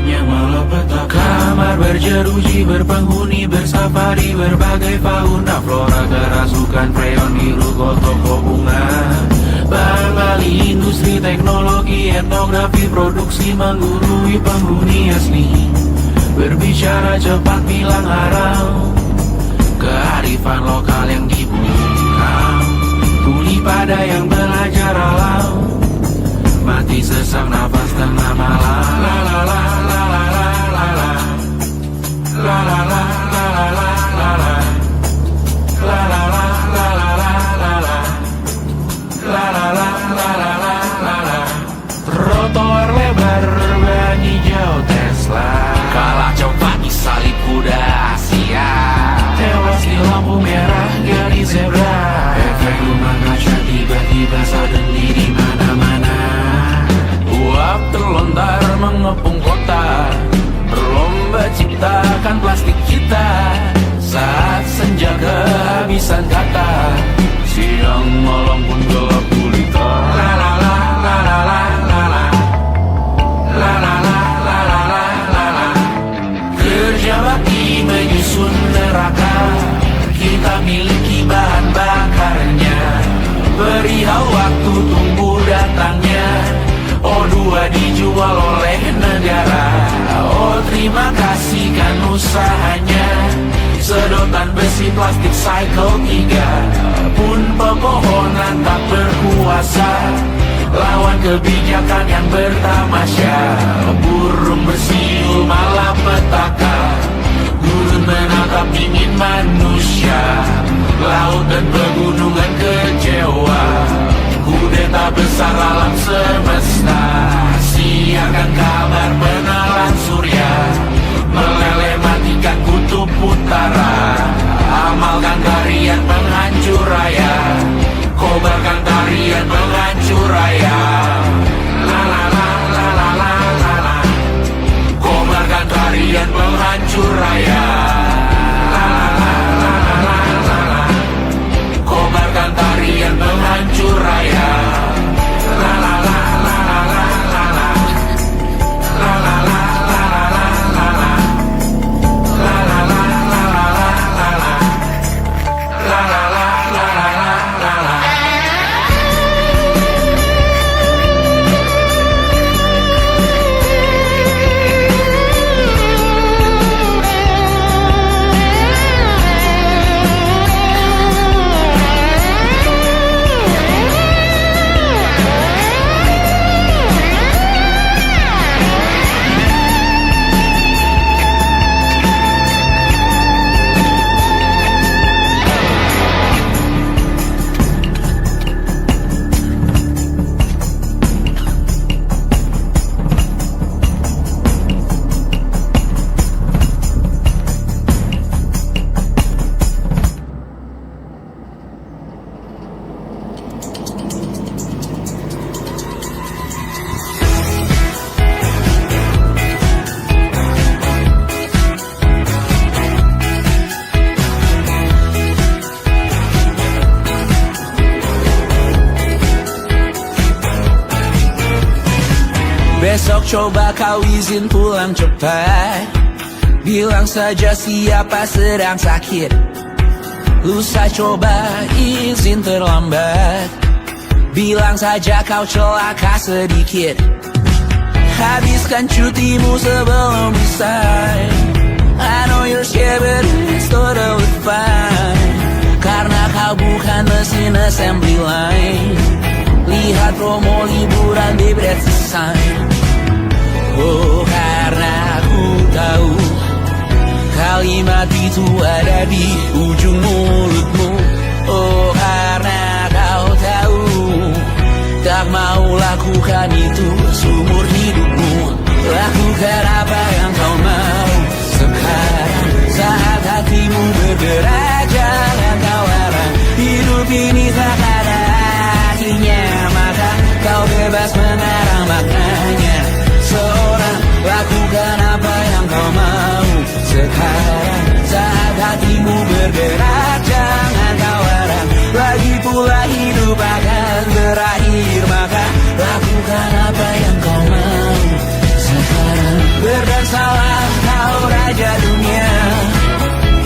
hanya malapetaka. Kamar berjeruji, berpenghuni, bersafari, berbagai fauna flora, kerasukan freon biru, toko bunga. Bank Bali, industri teknologi, etnografi, produksi menggurui penghuni asli. Berbicara cepat, bilang haram, kearifan lokal yang dibungkam. Tuli pada yang belajar alam, mati sesak nafas tengah malam. La la la la la la la la. La la la la la la la la. La la la la la la la la. La la la la la la la la. Trotoar lebar ban hijau Tesla, kalah cepat disalip kuda Asia, tewas di lampu merah garis zebra. Efek rumah kaca tiba-tiba suddenly di mana-mana. Uap terlontar mengepung kota, berlomba ciptakan plastik kita. Saat senja kehabisan kata, siang malam pun gelap gulita. La la la la la la la la. La la la la la la la la. Kerja bakti menyusun neraka, kita miliki bahan bakarnya. Perihal waktu tunggu datangnya. O2 dijual oleh negara. Oh terima kasih kan usahanya. Sedotan besi plastik cycle 3 pun pepohonan tak berkuasa lawan kebijakan yang bertamasya. Burung bersiul malapetaka, gurun menatap dingin manusia. Laut dan pegunungan kecewa, kudeta besar alam semesta. Siarkan kabar penelan surya, meleleh matikan kutub utara. Amalkan tarian penghancur raya, kobarkan tarian penghancur raya. La la la la la la la la. Kobarkan tarian penghancur raya. La la la la la la la la. Kobarkan tarian penghancur raya. La la la la la la la la. La la la la la la la la. La la la la la la la la. La la la la la la la. Besok coba kau izin pulang cepat, bilang saja siapa sedang sakit. Lusa coba izin terlambat, bilang saja kau celaka sedikit. Habiskan cutimu sebelum resign. I know you're scared but it's totally fine, karena kau bukan mesin assembly line. Lihat promo liburan di Bread Sign. Oh karena ku tahu kalimat itu ada di ujung mulutmu. Oh karena kau tahu tak mau lakukan itu seumur hidupmu. Lakukan apa yang kau mau sekarang, saat hatimu bergerak. Jangan kau larang, hidup ini tak ada akhirnya, maka kau bebas mengarang maknanya. Seorang lakukan apa yang kau mau sekarang, saat hatimu bergerak. Jangan kau larang, lagi pula hidup akan berakhir, maka lakukan apa raja dunia.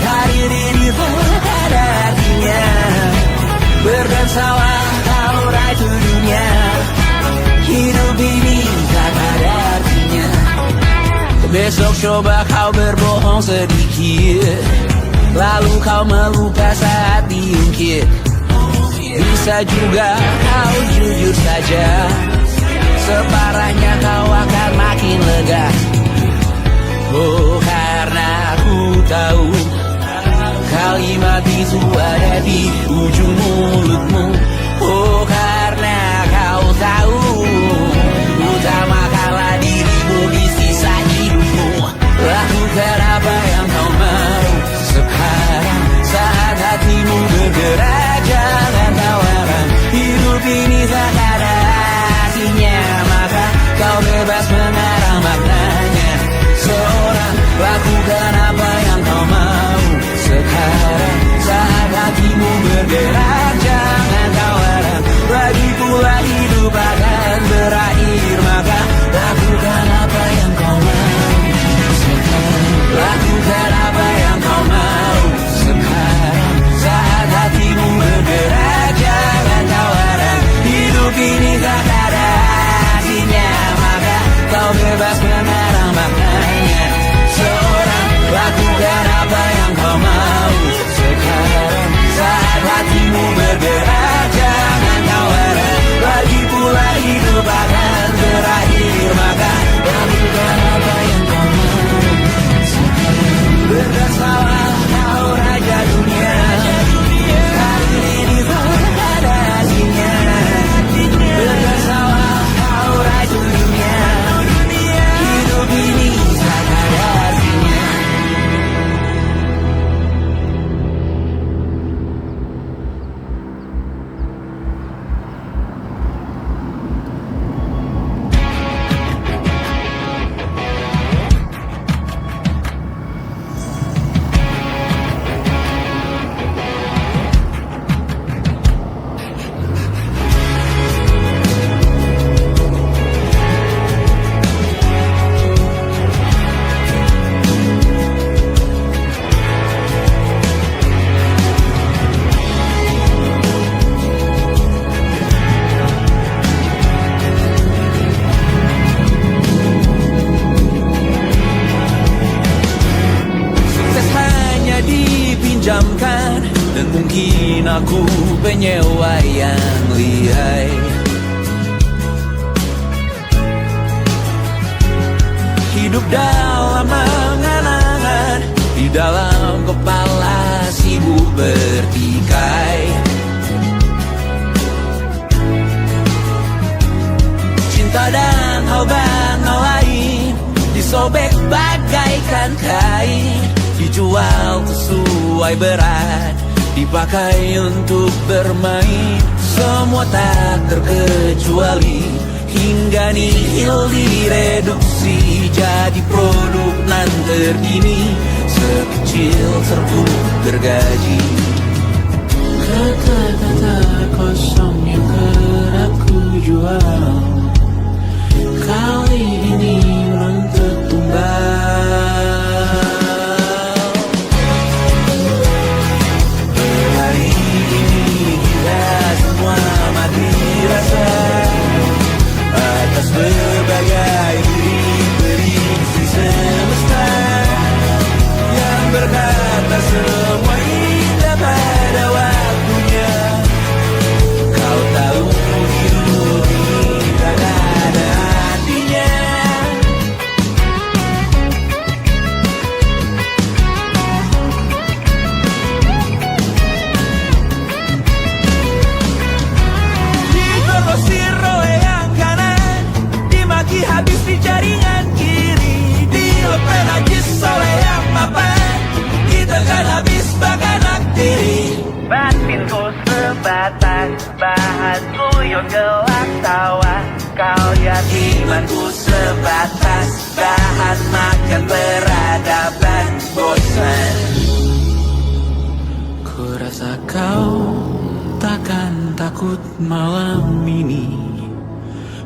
Karir ini tak ada artinya. Berdansalah kau raju dunia. Hidup ini tak ada artinya. Besok coba kau berbohong sedikit, lalu kau melupa saat diungkit. Bisa juga kau jujur saja, separahnya kau akan makin lega. Oh, karena aku tahu kalimat itu ada di ujung mulutmu. Oh, karena kau tahu utamakanlah dirimu di sisa hidupmu. Lakukan apa yang kau mau sekarang, saat hatimu bergerak. Jangan tawaran, hidup ini tak ada artinya, maka kau bebas mengarang maknanya. Seorang, lakukan apa yang kau mau sekarang, saat hatimu bergerak. Jangan tawaran, lagi pula hidup akan berakhir, maka lakukan apa yang kau mau sekarang. Lakukan apa yang kau mau sekarang, saat hatimu bergerak. Jangan tawaran, hidup ini tak ada artinya, maka kau bebas mengarang maknanya. Seorang, lakukan apa yang kau mau sekarang, saat hatimu bergerak. Jangan tawaran, lagi pula hidup akan berakhir, maka lakukan apa yang kau mau sekarang. Berdansalah kau raja dunia. Karir ini tak ada artinya. Berdansalah kau raja dunia. Hidup ini tak ada artinya. Dipinjamkan, dan mungkin aku penyewa yang lihai. Hidup dalam angan-angan, di dalam kepala sibuk bertikai. Cinta dan hal lain disobek bagaikan kain, dijual sesuai berat, dipakai untuk bermain. Semua tak terkecuali, hingga nihil direduksi jadi produk nan terkini, sekecil serbuk gergaji. Kata-kata kosong yang kerap ku jual, kali ini menuntut tumbal. Atas berbagai beri semesta yang berkata semua indah pada waktunya. Kau tahu hidup ini tak ada artinya. Digrosir oleh yang kanan, dimaki habis di jaringan kiri, dilepeh najis oleh yang mapan, kita kan habis bakanak diri. Batinku sebatas bahan kuyuk gelap tawa, kau yatimanku sebatas bahan makan peradaban bosan. Ku rasa kau takkan takut malam ini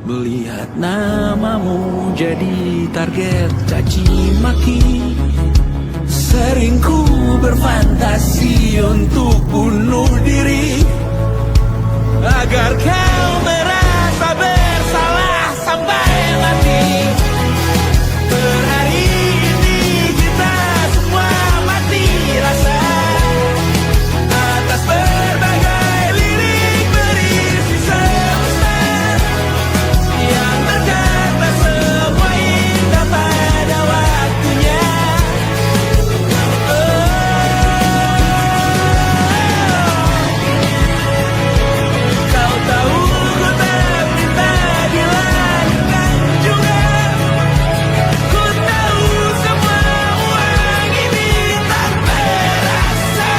melihat namamu jadi target caci maki. Sering ku berfantasi untuk bunuh diri agar kau merasa bersalah sampai mati. Per hari ini kita semua mati rasa atas berbagai lirik berisi semesta yang berkata semua indah pada waktunya. Kau tahu ku tak minta dilanjutkan juga. Ku tahu semua uang ini tak berasa.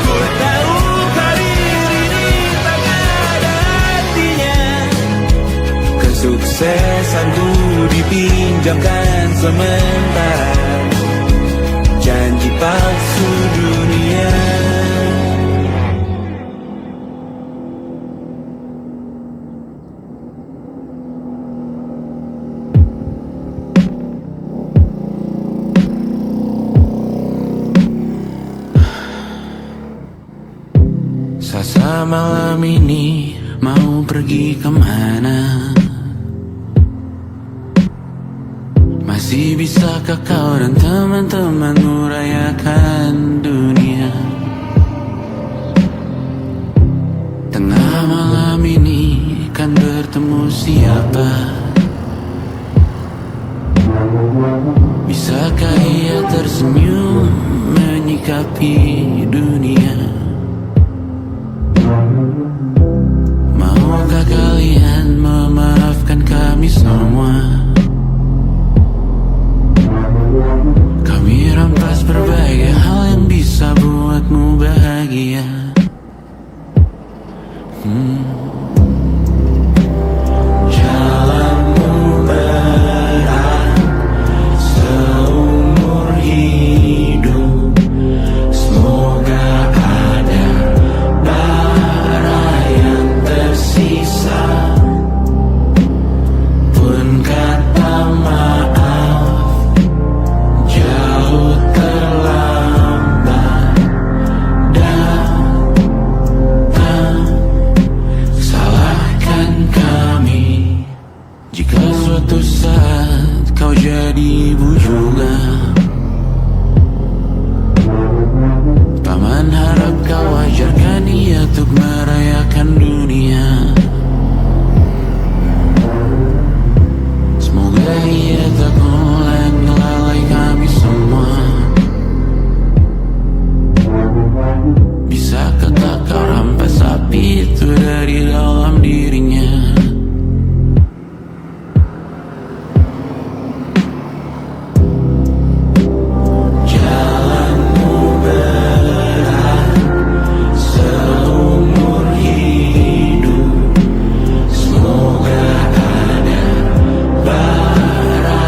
Ku tahu karir ini tak ada artinya. Kesuksesanku dipinjamkan sementara, janji palsu dunia. Sasa malam ini mau pergi kemana? Masih bisakah kau dan teman-temanmu rayakan dunia? Tengah malam ini kan bertemu siapa? Bisakah ia tersenyum menyikapi dunia? Maukah kalian memaafkan kami semua? Kami rampas berbagai hal yang bisa buatmu bahagia. Jalanmu berat seumur hidup. Semoga ada bara yang tersisa. Pun kata maaf jauh terlambat datang. Salahkan kami jika suatu saat kau jadi ibu juga. Paman harap kau ajarkan ia untuk merayakan dunia. Semoga ia tak mulai melalai kami semua. Bisakah tak kau rampas api itu dari dalam dirinya? Jalanmu berat seumur hidup. Semoga ada bara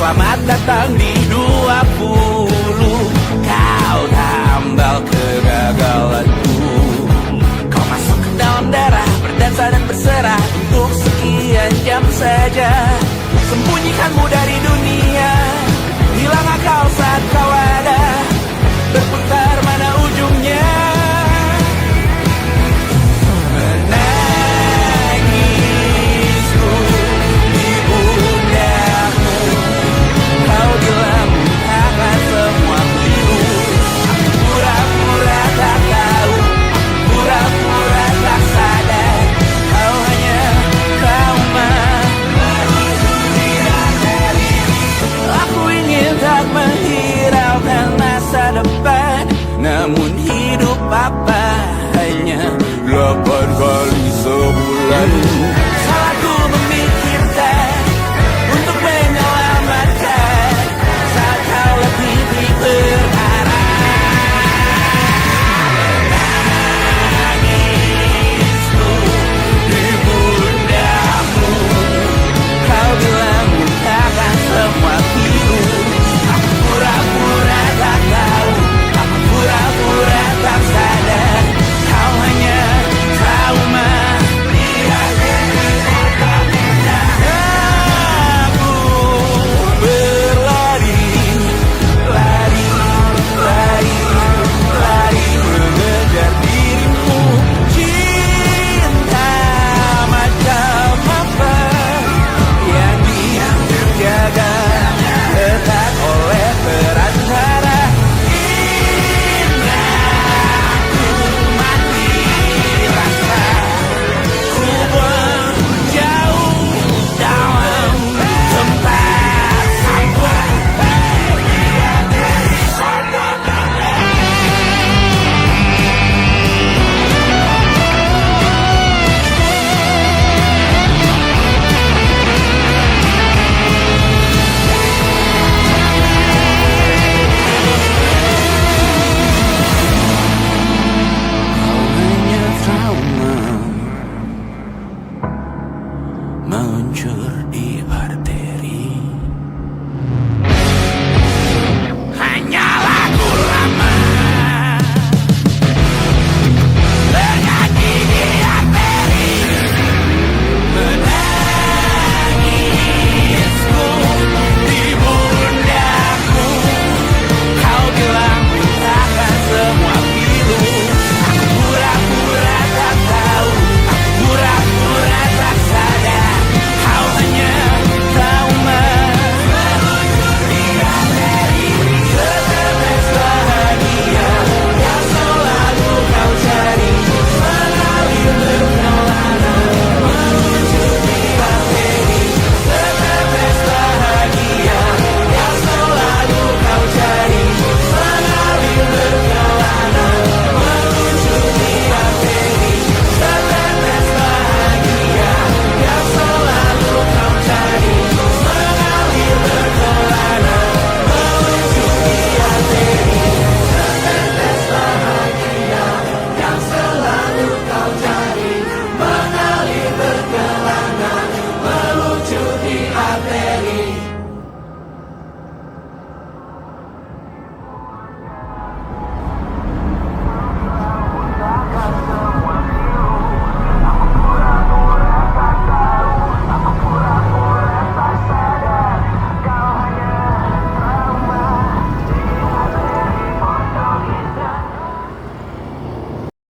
Selamat datang di 20. Kau tambal kegagalanku. Kau masuk ke dalam darah, berdansa dan berserah untuk sekian jam saja. Sembunyikanmu dari dunia, hilang akal saat kau ada, berputar mana ujungnya. Menangisku di pundakmu, kau bilang akan semua biru. Aku pura-pura tak tahu, pura-pura tak sadar. Kau hanya trauma. Aku ingin tak menghiraukan masa depan, namun hidup apa hanya 8 kali